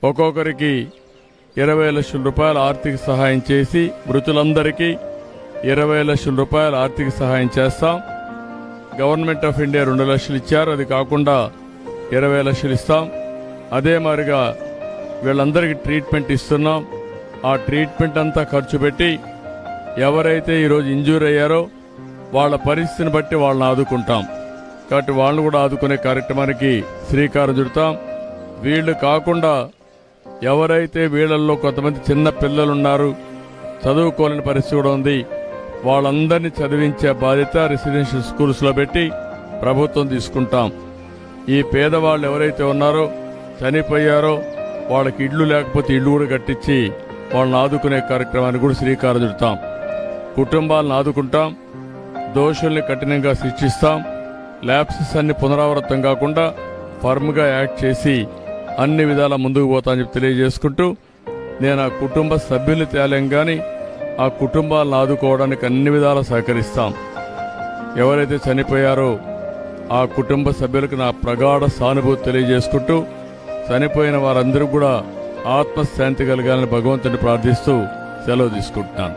ఒక్కొక్కరికి 20 లక్షల రూపాయల ఆర్థిక సహాయం చేసి మృతులందరికీ 20 లక్షల రూపాయల ఆర్థిక సహాయం చేస్తాం. గవర్నమెంట్ ఆఫ్ ఇండియా 2 లక్షలు ఇచ్చారు, అది కాకుండా 20 లక్షలు ఇస్తాం. అదే మాదిరిగా వీళ్ళందరికీ ట్రీట్మెంట్ ఇస్తున్నాం. ఆ ట్రీట్మెంట్ అంతా ఖర్చు పెట్టి ఎవరైతే ఈరోజు ఇంజూర్ అయ్యారో వాళ్ళ పరిస్థితిని బట్టి వాళ్ళని ఆదుకుంటాం. కాబట్టి వాళ్ళని కూడా ఆదుకునే కార్యక్రమానికి శ్రీకారం చుడతాం. వీళ్ళు కాకుండా ఎవరైతే వీళ్ళల్లో కొంతమంది చిన్న పిల్లలున్నారు, చదువుకోలేని పరిస్థితి కూడా ఉంది, వాళ్ళందరినీ చదివించే బాధ్యత రెసిడెన్షియల్ స్కూల్స్లో పెట్టి ప్రభుత్వం తీసుకుంటాం. ఈ పేదవాళ్ళు ఎవరైతే ఉన్నారో చనిపోయారో వాళ్ళకి ఇళ్ళు లేకపోతే ఇళ్ళు కూడా కట్టించి వాళ్ళని ఆదుకునే కార్యక్రమానికి కూడా శ్రీకారం చుడతాం. కుటుంబాలను ఆదుకుంటాం, దోషుల్ని కఠినంగా శిక్షిస్తాం. ల్యాప్సెస్ అన్ని పునరావృతం కాకుండా ఫర్మ్గా యాక్ట్ చేసి అన్ని విధాల ముందుకు పోతామని చెప్పి తెలియజేసుకుంటూ, నేను ఆ కుటుంబ సభ్యుల్ని తేలేం కానీ ఆ కుటుంబాలను ఆదుకోవడానికి అన్ని విధాలా సహకరిస్తాం. ఎవరైతే చనిపోయారో ఆ కుటుంబ సభ్యులకు నా ప్రగాఢ సానుభూతి తెలియజేసుకుంటూ, చనిపోయిన వారందరూ కూడా ఆత్మశాంతి కలగాలని భగవంతుని ప్రార్థిస్తూ సెలవు తీసుకుంటున్నాను.